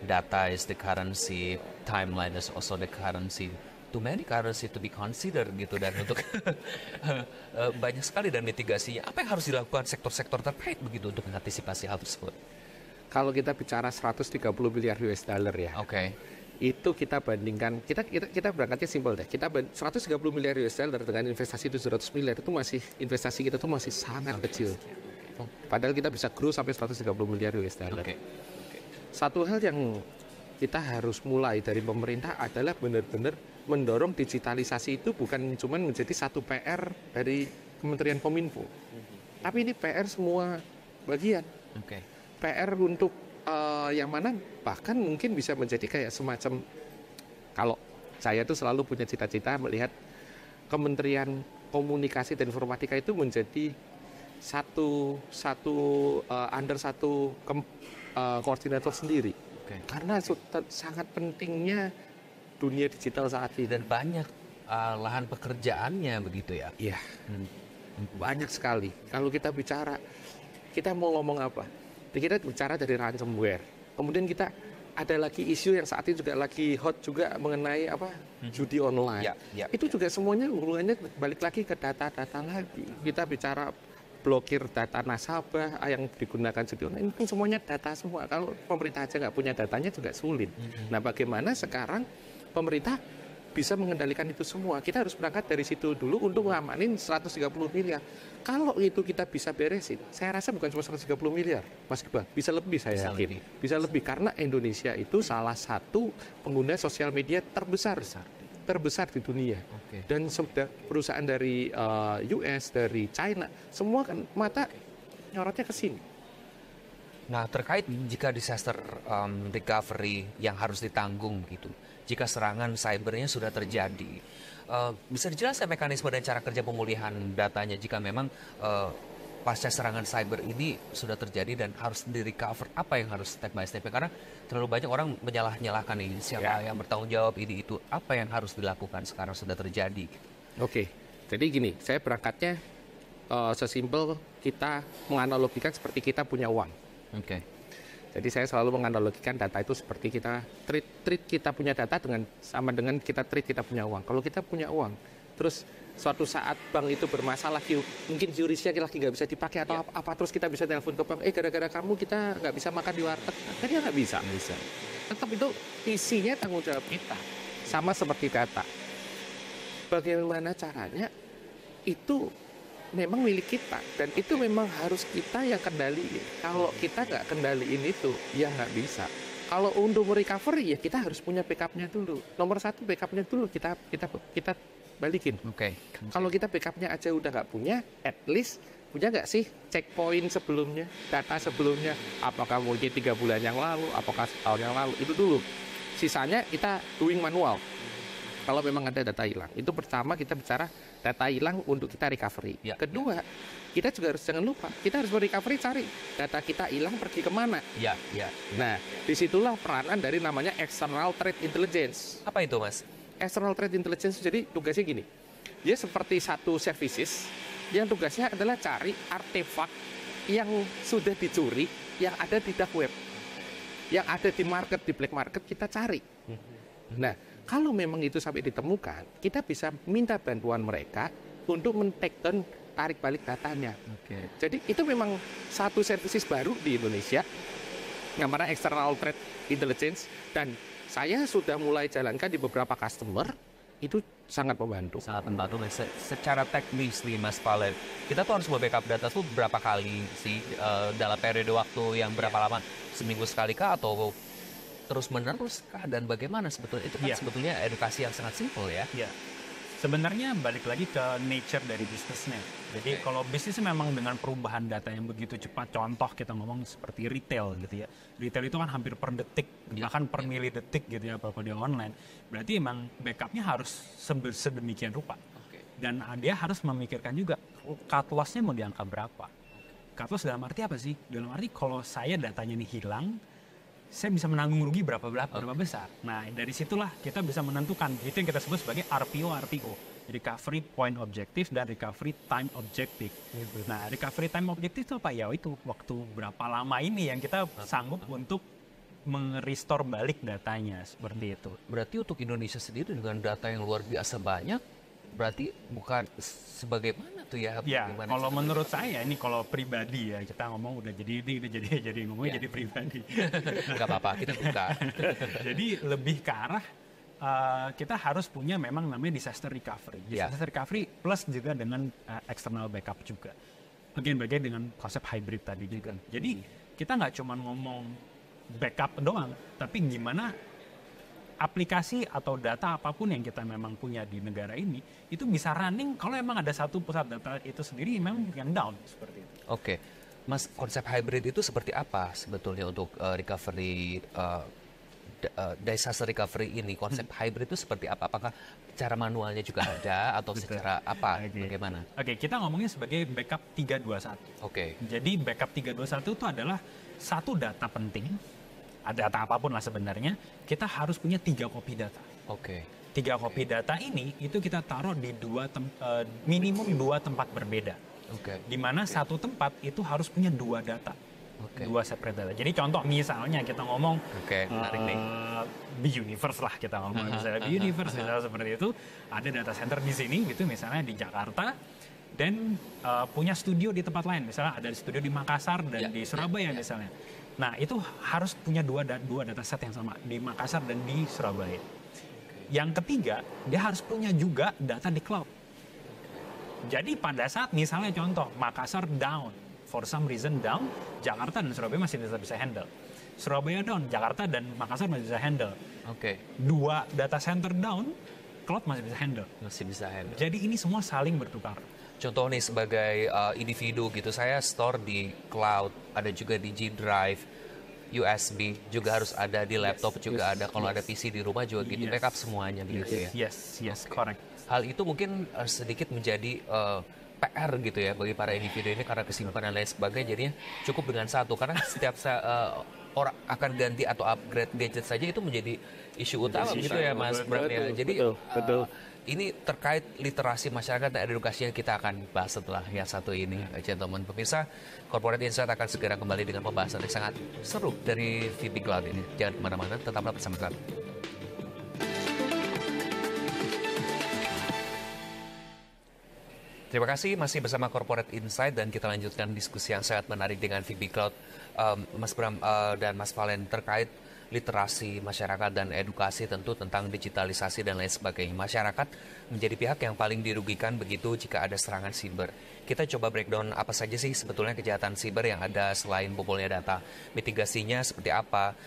data is the currency, timeline is also the currency. Too many currency to be considered gitu, dan untuk banyak sekali dan mitigasinya. Apa yang harus dilakukan sektor-sektor terkait begitu untuk mengantisipasi hal tersebut? Kalau kita bicara 130 miliar US dollar ya. Itu kita bandingkan, kita berangkatnya simpel deh. Kita 130 miliar US dollar dengan investasi 700 miliar itu masih, investasi kita tuh masih sangat kecil. Padahal kita bisa grow sampai 130 miliar US dollar. Satu hal yang kita harus mulai dari pemerintah adalah benar-benar mendorong digitalisasi itu bukan cuma menjadi satu PR dari Kementerian Kominfo. Tapi ini PR semua bagian. PR untuk yang mana bahkan mungkin bisa menjadi kayak semacam, kalau saya tuh selalu punya cita-cita melihat Kementerian Komunikasi dan Informatika itu menjadi under satu koordinator sendiri. Karena sangat pentingnya dunia digital saat ini. Dan banyak lahan pekerjaannya begitu ya? Iya, banyak sekali. Kalau kita bicara, kita mau ngomong apa? Kita bicara dari ransomware. Kemudian kita ada lagi isu yang saat ini juga lagi hot juga mengenai judi online. Itu juga semuanya hubungannya balik lagi ke data-data lagi. Kita bicara blokir data nasabah yang digunakan judi online, itu semuanya data semua. Kalau pemerintah aja nggak punya datanya juga sulit. Nah, bagaimana sekarang pemerintah bisa mengendalikan itu semua? Kita harus berangkat dari situ dulu untuk ngamanin 130 miliar. Kalau itu kita bisa beresin, saya rasa bukan cuma 130 miliar, Mas Iqbal. Bisa lebih saya yakin. Bisa lebih karena Indonesia itu salah satu pengguna sosial media terbesar di dunia. Dan perusahaan dari US, dari China, semua kan mata nyorotnya ke sini. Nah, terkait jika disaster recovery yang harus ditanggung gitu, jika serangan cybernya sudah terjadi, bisa dijelaskan mekanisme dan cara kerja pemulihan datanya jika memang pasca serangan cyber ini sudah terjadi dan harus di-recover, apa yang harus step by step? Karena terlalu banyak orang menyalahkan ini, siapa yang bertanggung jawab ini itu, apa yang harus dilakukan sekarang sudah terjadi? Oke, jadi gini, saya berangkatnya sesimpel kita menganalogikan seperti kita punya uang. Jadi saya selalu menganalogikan data itu seperti kita treat kita punya data sama dengan kita treat kita punya uang. Kalau kita punya uang, terus suatu saat bank itu bermasalah, mungkin jurisnya lagi nggak bisa dipakai atau apa, terus kita bisa telepon ke bank, gara-gara kamu kita nggak bisa makan di warteg, kan dia nggak bisa. Tetap itu isinya tanggung jawab kita, sama seperti data. Bagaimana caranya itu memang milik kita dan itu memang harus kita yang kendaliin. Kalau kita nggak kendaliin itu, ya nggak bisa. Kalau untuk recovery ya kita harus punya backupnya dulu. Nomor satu backupnya dulu kita balikin. Kalau kita backupnya aja udah nggak punya, at least punya nggak sih checkpoint sebelumnya, data sebelumnya, apakah mungkin 3 bulan yang lalu, apakah tahun yang lalu, itu dulu. Sisanya kita doing manual. Kalau memang ada data hilang, itu pertama kita bicara data hilang untuk kita recovery. Kedua, kita juga harus jangan lupa, kita harus recovery, cari data kita hilang pergi kemana. Nah, disitulah peranan dari namanya external threat intelligence. Apa itu, Mas? External threat intelligence jadi tugasnya gini, dia seperti satu services yang tugasnya adalah cari artefak yang sudah dicuri, yang ada di dark web, yang ada di market, di black market, kita cari. Nah, kalau memang itu sampai ditemukan, kita bisa minta bantuan mereka untuk men-take down, tarik balik datanya. Jadi itu memang satu services baru di Indonesia, namanya external threat intelligence, dan saya sudah mulai jalankan di beberapa customer, itu sangat membantu. Sangat membantu. Secara teknis nih Mas Valen, kita tuh harus backup data tuh berapa kali sih dalam periode waktu yang berapa lama? Seminggu sekali kah atau terus menerus kah, dan bagaimana sebetulnya itu kan sebetulnya edukasi yang sangat simpel ya. Sebenarnya balik lagi ke nature dari bisnisnya. Jadi kalau bisnis memang dengan perubahan data yang begitu cepat, contoh kita ngomong seperti retail gitu ya. Retail itu kan hampir per detik, bahkan per milidetik gitu ya, apalagi dia online. Berarti emang backupnya harus sedemikian rupa. Dan dia harus memikirkan juga cut loss-nya mau diangkat berapa. Cut loss dalam arti apa sih? Dalam arti kalau saya datanya ini hilang, saya bisa menanggung rugi berapa besar. Nah, dari situlah kita bisa menentukan, itu yang kita sebut sebagai RPO, recovery point objective dan recovery time objective. Nah, recovery time objective itu apa? Ya itu waktu berapa lama ini yang kita sanggup untuk merestore balik datanya, seperti itu. Berarti untuk Indonesia sendiri dengan data yang luar biasa banyak, berarti bukan sebagaimana tuh ya? Kalau menurut saya ini kalau pribadi ya, kita ngomong udah jadi ngomongnya jadi pribadi. Nggak apa-apa, kita buka. Jadi lebih ke arah kita harus punya memang namanya disaster recovery. Disaster recovery plus juga dengan external backup juga. Bagian-bagian dengan konsep hybrid tadi juga. Jadi kita nggak cuma ngomong backup doang, tapi gimana aplikasi atau data apapun yang kita memang punya di negara ini itu bisa running kalau memang ada satu pusat data itu sendiri memang yang down seperti itu. Mas, konsep hybrid itu seperti apa sebetulnya untuk recovery disaster recovery ini, konsep hybrid itu seperti apa? Apakah cara manualnya juga ada atau secara apa? Bagaimana? Oke, kita ngomongnya sebagai backup 321. Oke. Jadi backup 321 itu adalah satu data penting, data apapun lah sebenarnya, kita harus punya 3 kopi data. Oke. 3 kopi data ini itu kita taruh di minimum 2 tempat berbeda. Di mana satu tempat itu harus punya 2 data. 2 separate data. Jadi contoh misalnya kita ngomong B-Universe lah kita ngomong. Misalnya B-Universe misalnya seperti itu, ada data center di sini gitu misalnya di Jakarta, dan punya studio di tempat lain. Misalnya ada studio di Makassar dan di Surabaya misalnya. Nah itu harus punya dua data set yang sama di Makassar dan di Surabaya. Yang ketiga, dia harus punya juga data di cloud. Jadi pada saat misalnya contoh Makassar down, for some reason down, Jakarta dan Surabaya masih bisa handle. Surabaya down, Jakarta dan Makassar masih bisa handle. 2 data center down, cloud masih bisa handle. Jadi ini semua saling bertukar. Contoh nih sebagai individu gitu, saya store di cloud, ada juga di G Drive, USB juga harus ada di laptop juga ada. Kalau ada PC di rumah juga gitu, backup semuanya begitu ya. Yes, correct. Hal itu mungkin sedikit menjadi PR gitu ya bagi para individu ini karena kesibukan dan lain sebagainya, jadinya cukup dengan satu karena setiap orang akan ganti atau upgrade gadget saja itu menjadi isu utama gitu ya Mas Bram ya. Jadi betul. Ini terkait literasi masyarakat dan edukasi yang kita akan bahas setelah yang satu ini, gentlemen. Pemirsa, Corporate Insight akan segera kembali dengan pembahasan yang sangat seru dari VB Cloud ini. Jangan kemana-mana, tetaplah bersama kami. Terima kasih masih bersama Corporate Insight dan kita lanjutkan diskusi yang sangat menarik dengan VB Cloud, Mas Bram dan Mas Valen terkait literasi masyarakat dan edukasi tentu tentang digitalisasi dan lain sebagainya. Masyarakat menjadi pihak yang paling dirugikan begitu jika ada serangan siber. Kita coba breakdown apa saja sih sebetulnya kejahatan siber yang ada selain bobolnya data, mitigasinya seperti apa,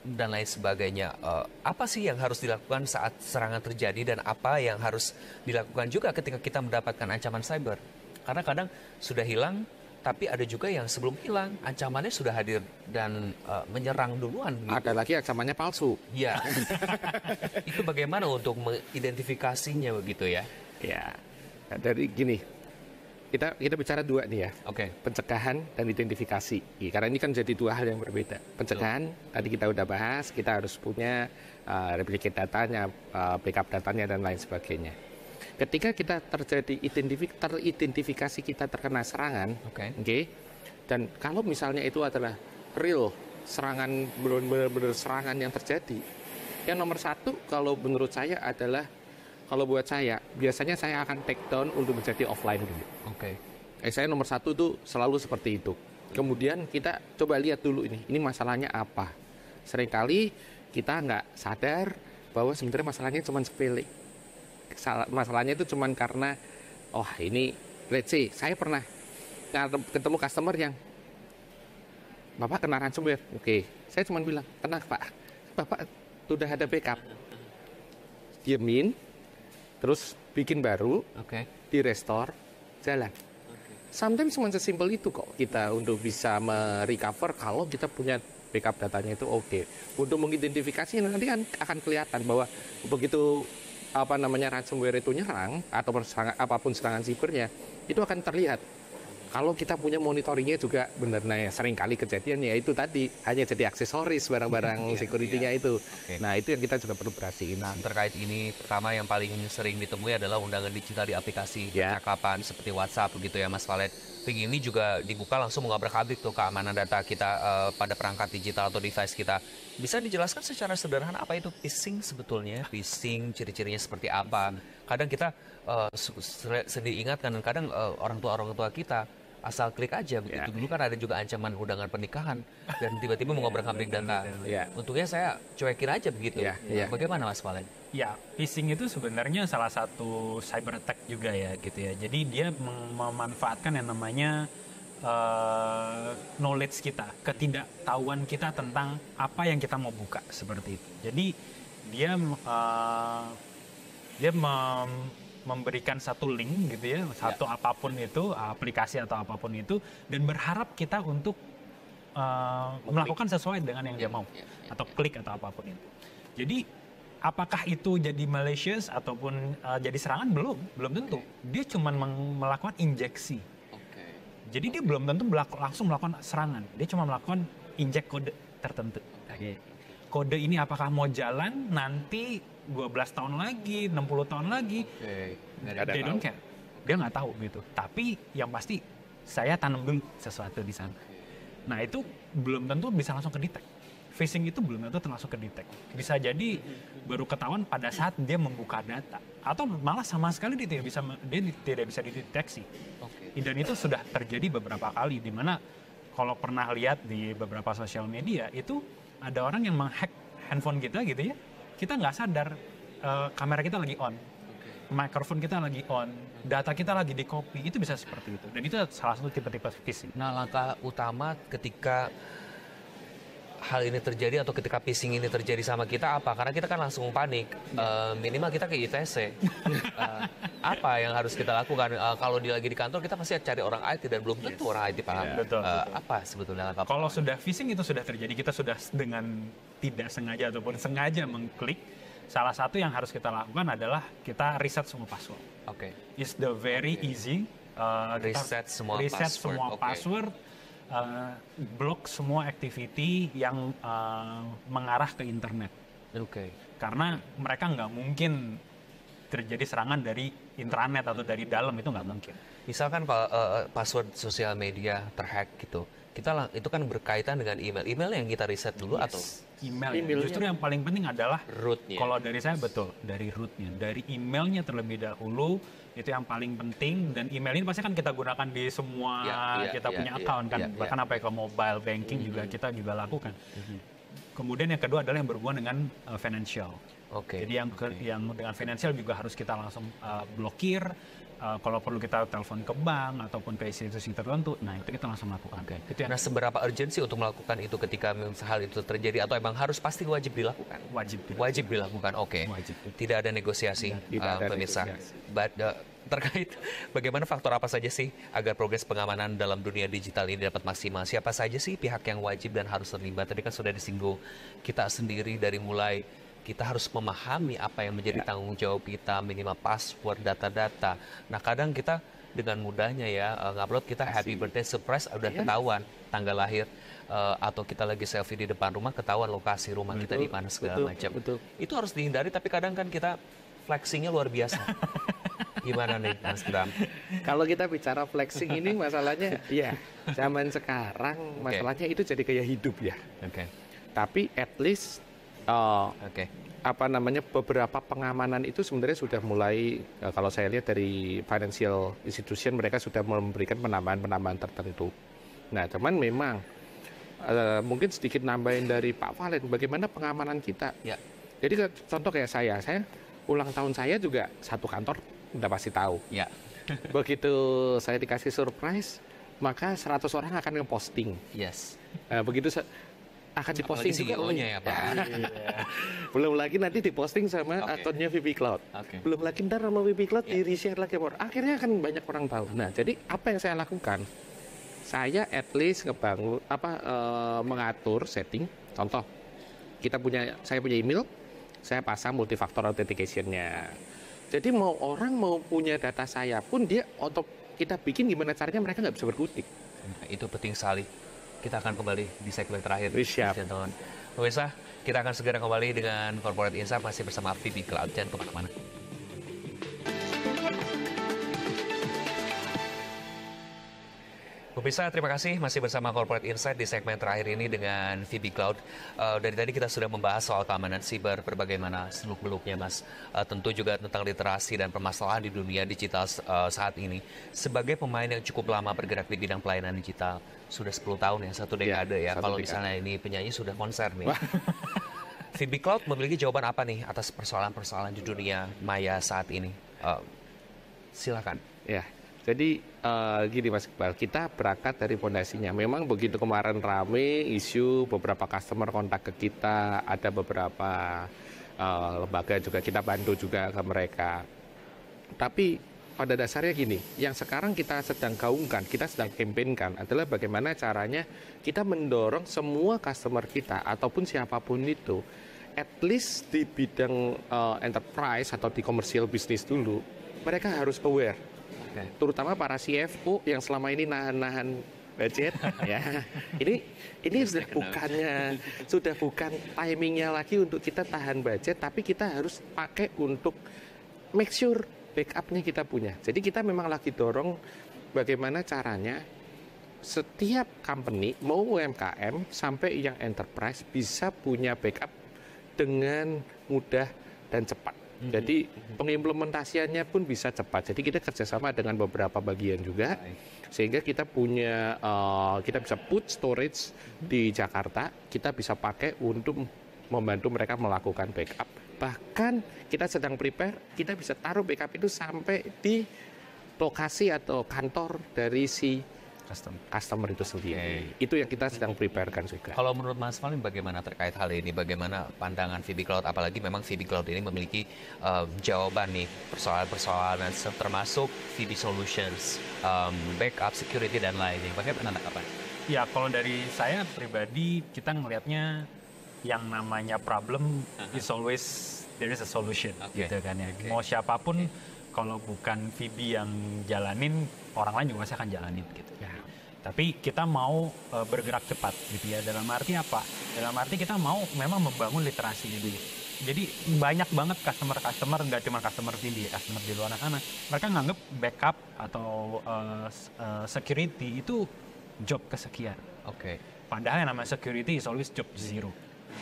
dan lain sebagainya. Apa sih yang harus dilakukan saat serangan terjadi dan apa yang harus dilakukan juga ketika kita mendapatkan ancaman cyber? Karena kadang sudah hilang, tapi ada juga yang sebelum hilang, ancamannya sudah hadir dan menyerang duluan. Gitu. Ada lagi ancamannya palsu. Ya, itu bagaimana untuk mengidentifikasinya begitu ya? Ya, dari gini, kita bicara 2 nih ya. Pencegahan dan identifikasi. Karena ini kan jadi 2 hal yang berbeda. Pencegahan, tadi kita udah bahas, kita harus punya replicate datanya, backup datanya, dan lain sebagainya. Ketika kita teridentifikasi kita terkena serangan, dan kalau misalnya itu adalah real serangan, benar-benar serangan yang terjadi, yang nomor 1 kalau menurut saya adalah, kalau buat saya biasanya saya akan take down untuk menjadi offline dulu. Saya nomor 1 tuh selalu seperti itu. Kemudian kita coba lihat dulu ini masalahnya apa. Seringkali kita nggak sadar bahwa sebenarnya masalahnya cuma sepele. Masalahnya itu cuma karena ini let's say saya pernah ketemu customer yang Bapak kena ransomware. Saya cuma bilang, tenang Pak, Bapak sudah ada backup. Diemin, terus bikin baru, di restore, jalan. Sometimes cuma sesimpel itu kok kita untuk bisa merecover kalau kita punya backup datanya itu Untuk mengidentifikasi nanti kan akan kelihatan bahwa begitu ransomware itu nyerang atau apapun serangan sibernya itu akan terlihat. Kalau kita punya monitoringnya juga benar, sering kali kejadian ya itu tadi hanya jadi aksesoris barang-barang security-nya itu. Nah itu yang kita juga perlu perhatiin. Nah terkait ini, pertama yang paling sering ditemui adalah undangan digital di aplikasi percakapan seperti WhatsApp begitu ya Mas Valen. Ping ini juga dibuka langsung mengobrak-abrik tuh keamanan data kita pada perangkat digital atau device kita. Bisa dijelaskan secara sederhana apa itu phishing sebetulnya? Phishing, ciri-cirinya seperti apa? Kadang kita sendiri ingatkan, kadang orang tua kita asal klik aja begitu. Dulu kan ada juga ancaman undangan pernikahan dan tiba-tiba mengobrak-abrik data. Untungnya saya cuekin aja begitu. Bagaimana Mas Valen? Ya, phishing itu sebenarnya salah satu cyber attack juga ya gitu ya. Jadi dia memanfaatkan yang namanya knowledge kita, ketidaktahuan kita tentang apa yang kita mau buka seperti itu. Jadi dia memberikan satu link gitu ya, apapun itu, aplikasi atau apapun itu, dan berharap kita untuk melakukan sesuai dengan yang dia mau, atau klik atau apapun itu. Jadi apakah itu jadi malicious ataupun jadi serangan? Belum tentu. Dia cuma melakukan injeksi. Jadi dia belum tentu langsung melakukan serangan. Dia cuma melakukan injek kode tertentu. Kode ini apakah mau jalan nanti 12 tahun lagi, 60 tahun lagi? They don't care. Dia nggak tahu gitu. Tapi yang pasti saya tanam dulu sesuatu di sana. Nah itu belum tentu bisa langsung ke-detect. Phishing itu belum tentu langsung ke-detect. Bisa jadi baru ketahuan pada saat dia membuka data. Atau malah sama sekali dia tidak bisa dideteksi. Dan itu sudah terjadi beberapa kali. Dimana kalau pernah lihat di beberapa sosial media, itu ada orang yang menghack handphone kita gitu ya. Kita nggak sadar kamera kita lagi on. Microphone kita lagi on, data kita lagi di copy, itu bisa seperti itu. Dan itu salah satu tipe-tipe phishing. Nah, langkah utama ketika hal ini terjadi atau ketika phishing ini terjadi sama kita apa? Karena kita kan langsung panik. Minimal kita ke ITC. Apa yang harus kita lakukan? Kalau lagi di kantor kita pasti cari orang IT dan belum tentu orang IT paham. Betul. Apa sebetulnya langkah? Kalau sudah phishing itu sudah terjadi, kita sudah dengan tidak sengaja ataupun sengaja mengklik. Salah satu yang harus kita lakukan adalah kita reset semua password. It's the very easy. Reset semua password. Blok semua activity yang mengarah ke internet. Karena mereka nggak mungkin terjadi serangan dari intranet atau dari dalam, itu nggak mungkin. Misalkan password sosial media terhack gitu, itu kan berkaitan dengan email yang kita riset dulu atau email. Justru yang paling penting adalah rootnya. Kalau dari saya dari rootnya, dari emailnya terlebih dahulu, itu yang paling penting. Dan email ini pasti kan kita gunakan di semua kita punya account kan, bahkan apa ke mobile banking juga kita juga lakukan. Kemudian yang kedua adalah yang berhubungan dengan financial. Jadi yang dengan financial juga harus kita langsung blokir. Kalau perlu kita telepon ke bank ataupun ke institusi tertentu, nah itu kita langsung lakukan. Nah, seberapa urgensi untuk melakukan itu ketika hal itu terjadi atau emang harus pasti wajib dilakukan? Wajib dilakukan. Tidak ada negosiasi, pemirsa. Terkait bagaimana faktor apa saja sih agar progres pengamanan dalam dunia digital ini dapat maksimal? Siapa saja sih pihak yang wajib dan harus terlibat? Tadi kan sudah disinggung kita sendiri dari mulai kita harus memahami apa yang menjadi tanggung jawab kita, minimal password, data-data. Nah, kadang kita dengan mudahnya ngupload kita happy birthday surprise udah ketahuan tanggal lahir, atau kita lagi selfie di depan rumah ketahuan lokasi rumah kita di mana segala macam. Itu harus dihindari, tapi kadang kan kita flexingnya luar biasa. Gimana nih, Mas Bram? Kalau kita bicara flexing ini masalahnya, zaman sekarang masalahnya itu jadi gaya hidup ya. Tapi at least beberapa pengamanan itu sebenarnya sudah mulai, kalau saya lihat dari financial institution, mereka sudah memberikan penambahan tertentu. Nah, cuman memang mungkin sedikit nambahin dari Pak Valen, bagaimana pengamanan kita. Jadi contoh kayak saya ulang tahun saya juga satu kantor udah pasti tahu. Begitu saya dikasih surprise, maka 100 orang akan nge-posting. Begitu akan diposting CEO-nya ya Pak. Belum lagi nanti diposting sama akunnya VP Cloud. Belum lagi ntar sama VP Cloud di reshare lagi. Akhirnya akan banyak orang tahu. Nah, jadi apa yang saya lakukan? Saya at least mengatur setting. Contoh, saya punya email, saya pasang multifaktor authentication-nya. Jadi mau orang mau punya data saya pun kita bikin gimana caranya mereka nggak bisa berkutik. Itu penting sekali. Kita akan kembali di segmen terakhir. Siap. Pemirsa, kita akan segera kembali dengan Corporate Insight masih bersama VP Cloud. Jangan kemana-mana. Pemirsa, terima kasih masih bersama Corporate Insight di segmen terakhir ini dengan VP Cloud. Dari tadi kita sudah membahas soal keamanan siber, berbagaimana seluk-beluknya, Mas. Tentu juga tentang literasi dan permasalahan di dunia digital saat ini. Sebagai pemain yang cukup lama bergerak di bidang pelayanan digital, sudah 10 tahun ya, satu dekade ya. Kalau misalnya ini penyanyi sudah konser nih. VP Cloud memiliki jawaban apa nih atas persoalan-persoalan di dunia maya saat ini? Silakan. Jadi gini Mas Iqbal, kita berangkat dari fondasinya. Memang begitu kemarin rame isu, beberapa customer kontak ke kita, ada beberapa lembaga juga kita bantu juga ke mereka. Tapi pada dasarnya gini, yang sekarang kita sedang gaungkan, kita sedang campaignkan adalah bagaimana caranya kita mendorong semua customer kita ataupun siapapun itu, at least di bidang enterprise atau di commercial business dulu, mereka harus aware. Terutama para CFO yang selama ini nahan-nahan budget, ya. Ini sudah bukan timingnya lagi untuk kita tahan budget, tapi kita harus pakai untuk make sure backupnya kita punya. Jadi kita memang lagi dorong bagaimana caranya setiap company, mau UMKM sampai yang enterprise bisa punya backup dengan mudah dan cepat. Jadi pengimplementasiannya pun bisa cepat. Jadi kita kerjasama dengan beberapa bagian juga, sehingga kita punya kita bisa put storage di Jakarta, kita bisa pakai untuk membantu mereka melakukan backup. Bahkan kita sedang prepare, kita bisa taruh backup itu sampai di lokasi atau kantor dari si customer itu sendiri. Itu yang kita sedang preparekan juga. Kalau menurut Mas Valim bagaimana terkait hal ini? Bagaimana pandangan VB Cloud? Apalagi memang VB Cloud ini memiliki jawaban nih persoalan-persoalan termasuk VB Solutions, backup, security dan lainnya. Bagaimana tanggapan? Ya, kalau dari saya pribadi kita ngelihatnya yang namanya problem is always there is a solution, gitu kan ya. Mau siapapun kalau bukan VB yang jalanin, orang lain juga pasti akan jalanin gitu. Tapi kita mau bergerak cepat gitu ya. Dalam arti apa? Dalam arti kita mau memang membangun literasi dulu. Jadi banyak banget customer, nggak cuma customer VB, customer di luar sana. Mereka nganggep backup atau security itu job kesekian. Padahal yang namanya security is always job zero.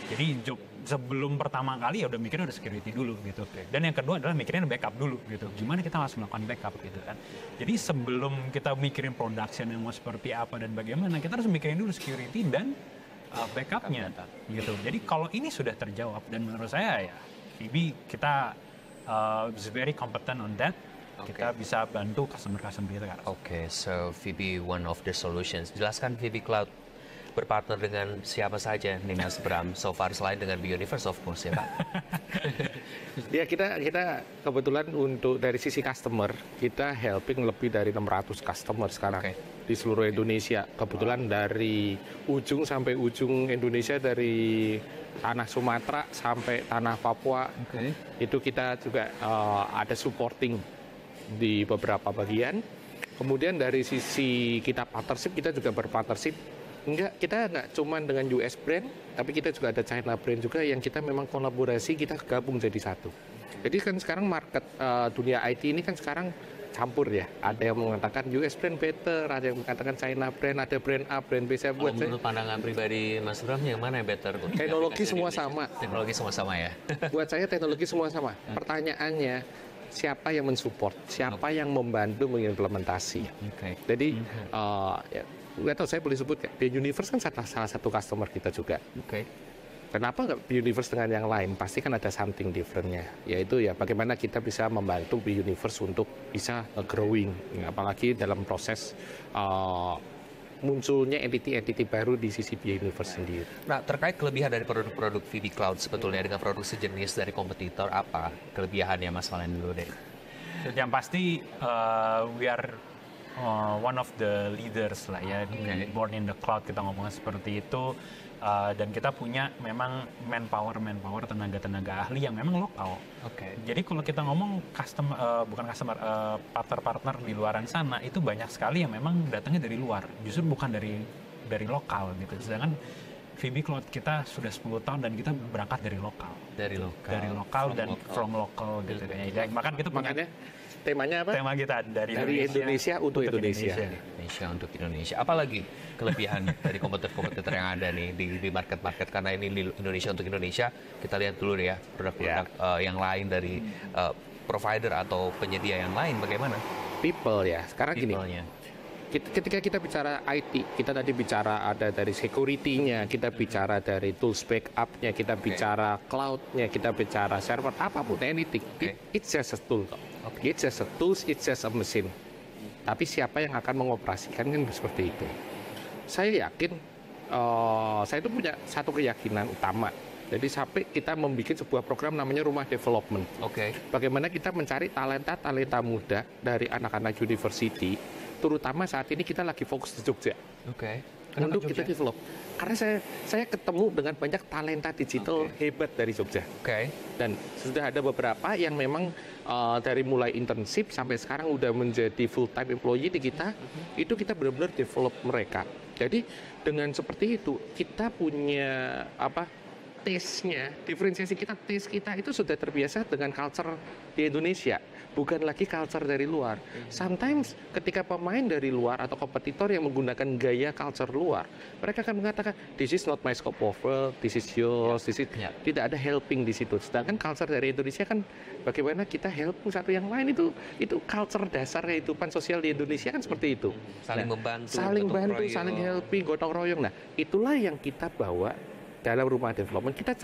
Jadi job sebelum pertama kali ya udah mikirnya udah security dulu gitu. Dan yang kedua adalah mikirnya backup dulu gitu. Gimana kita harus melakukan backup gitu kan. Jadi sebelum kita mikirin production yang mau seperti apa dan bagaimana, kita harus mikirin dulu security dan backupnya gitu. Jadi kalau ini sudah terjawab dan menurut saya ya VB kita is very competent on that. Kita bisa bantu customer kita. So VB one of the solutions. Jelaskan VB Cloud berpartner dengan siapa saja nih Mas Bram, so far selain dengan Bioniverse of course ya Pak. Ya kita kebetulan untuk dari sisi customer, kita helping lebih dari 600 customer sekarang di seluruh Indonesia. Kebetulan dari ujung sampai ujung Indonesia, dari tanah Sumatera sampai tanah Papua, itu kita juga ada supporting di beberapa bagian. Kemudian dari sisi kita partnership, kita juga berpartnership. Kita nggak cuma dengan US brand, tapi kita juga ada China brand juga yang kita memang kolaborasi, kita gabung jadi satu. Jadi kan sekarang market dunia IT ini kan sekarang campur ya. Ada yang mengatakan US brand better, ada yang mengatakan China brand, ada brand A, brand B. Saya buat menurut pandangan pribadi Mas Bram yang mana yang better? Teknologi semua sama. Teknologi semua sama ya. Buat saya teknologi semua sama. Pertanyaannya siapa yang mensupport, siapa yang membantu mengimplementasi. Jadi nggak tahu saya boleh sebut ya, Bioniverse kan salah satu customer kita juga. Kenapa nggak Bioniverse dengan yang lain? Pasti kan ada something different-nya. Yaitu ya bagaimana kita bisa membantu Bioniverse untuk bisa growing. Apalagi dalam proses munculnya entity baru di sisi Bioniverse sendiri. Nah, terkait kelebihan dari produk-produk VB Cloud sebetulnya dengan produk sejenis dari kompetitor, apa kelebihannya Mas Valen dulu deh? Yang pasti we are one of the leaders lah ya, born in the cloud kita ngomongnya seperti itu, dan kita punya memang manpower tenaga ahli yang memang lokal. Jadi kalau kita ngomong partner di luaran sana itu banyak sekali yang memang datangnya dari luar, justru bukan dari lokal gitu. Sedangkan VB Cloud kita sudah 10 tahun dan kita berangkat dari lokal. From local gitu. Makanya temanya apa? Tema kita dari Indonesia untuk Indonesia. Indonesia untuk Indonesia. Apalagi kelebihan dari kompetitor yang ada nih di market-market, karena ini Indonesia untuk Indonesia. Kita lihat dulu ya produk-produk yang lain dari provider atau penyedia yang lain bagaimana? People ya. Sekarang gini. Ketika kita bicara IT, kita tadi bicara ada dari security-nya, kita bicara dari tools backup-nya, kita bicara cloud-nya, kita bicara server, apapun, anything. It's just a tool. It's just a tools, it's just a machine. Tapi siapa yang akan mengoperasikan kan seperti itu. Saya yakin, saya itu punya satu keyakinan utama. Jadi sampai kita membuat sebuah program namanya Rumah Development. Bagaimana kita mencari talenta muda dari anak-anak university, terutama saat ini kita lagi fokus di Jogja. Untuk kita develop. Karena saya ketemu dengan banyak talenta digital hebat dari Jogja. Dan sudah ada beberapa yang memang dari mulai internship sampai sekarang udah menjadi full time employee di kita, itu kita benar-benar develop mereka. Jadi dengan seperti itu kita punya taste-nya, diferensiasi kita, taste kita itu sudah terbiasa dengan culture di Indonesia, bukan lagi culture dari luar. Sometimes ketika pemain dari luar atau kompetitor yang menggunakan gaya culture luar, mereka akan mengatakan this is not my scope of work, this is yours, this is tidak ada helping di situ. Sedangkan culture dari Indonesia kan bagaimana kita helping satu yang lain, itu culture dasar kehidupan sosial di Indonesia kan seperti itu. Saling membantu, saling helping, gotong royong. Nah, itulah yang kita bawa dalam Rumah Development. Kita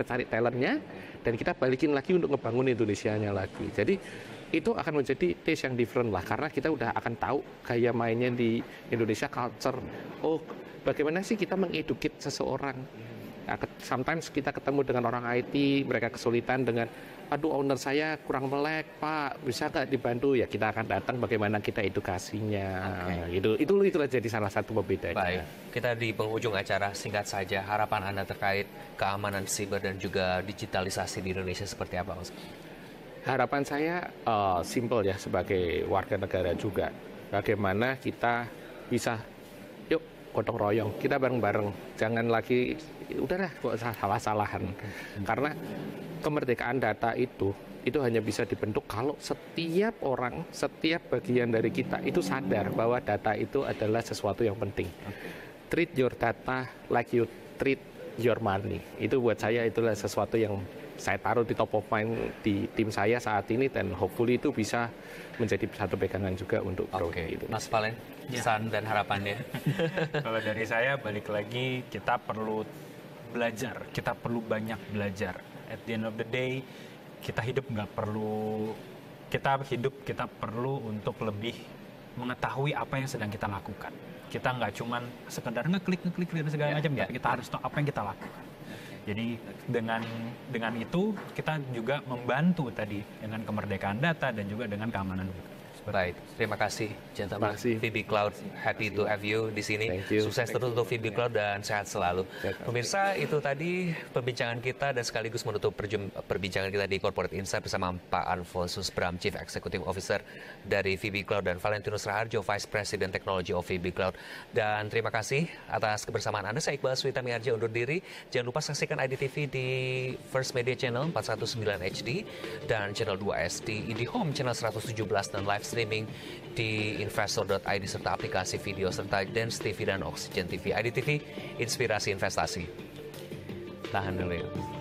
cari talentnya dan kita balikin lagi untuk ngebangun Indonesianya lagi. Jadi itu akan menjadi taste yang different lah, karena kita udah akan tahu gaya mainnya di Indonesia, culture. Oh, bagaimana sih kita mengeduket seseorang. Nah, sometimes kita ketemu dengan orang IT, mereka kesulitan dengan, aduh owner saya kurang melek Pak, bisa nggak dibantu? Ya kita akan datang bagaimana kita edukasinya. Itulah jadi salah satu pembedanya. Baik, kita di penghujung acara, singkat saja harapan Anda terkait keamanan siber dan juga digitalisasi di Indonesia seperti apa, Mas? Harapan saya simple ya, sebagai warga negara juga. Bagaimana kita bisa gotong royong, kita bareng-bareng, jangan lagi udahlah kok salah-salahan. Karena kemerdekaan data itu hanya bisa dibentuk kalau setiap orang, setiap bagian dari kita itu sadar bahwa data itu adalah sesuatu yang penting. Treat your data like you treat your money. Itu buat saya itulah sesuatu yang saya taruh di top of mind di tim saya saat ini, dan hopefully itu bisa menjadi satu pegangan juga untuk itu. Mas Valen, pesan dan harapannya. Kalau dari saya balik lagi, kita perlu belajar, kita perlu banyak belajar. At the end of the day, kita hidup kita perlu untuk lebih mengetahui apa yang sedang kita lakukan. Kita nggak cuman sekedar ngeklik dan segala macam, tapi kita harus tahu apa yang kita lakukan. Jadi dengan itu kita juga membantu tadi dengan kemerdekaan data dan juga dengan keamanan. Baik, terima kasih gentlemen. VB Cloud, happy to have you di sini. Sukses terus untuk VB Cloud dan sehat selalu. Pemirsa, itu tadi perbincangan kita dan sekaligus menutup perbincangan kita di Corporate Insight bersama Pak Alfonsus Bram, Chief Executive Officer dari VB Cloud, dan Valentinus Raharjo, Vice President Technology of VB Cloud. Dan terima kasih atas kebersamaan Anda. Saya Iqbal Swita Miharja undur diri. Jangan lupa saksikan IDTV di First Media Channel 419 HD dan Channel 2 SD, IndiHome Channel 117 dan live streaming di investor.id serta aplikasi video serta Dance TV dan Oxygen TV. IDTV, inspirasi investasi. Tahan dulu ya.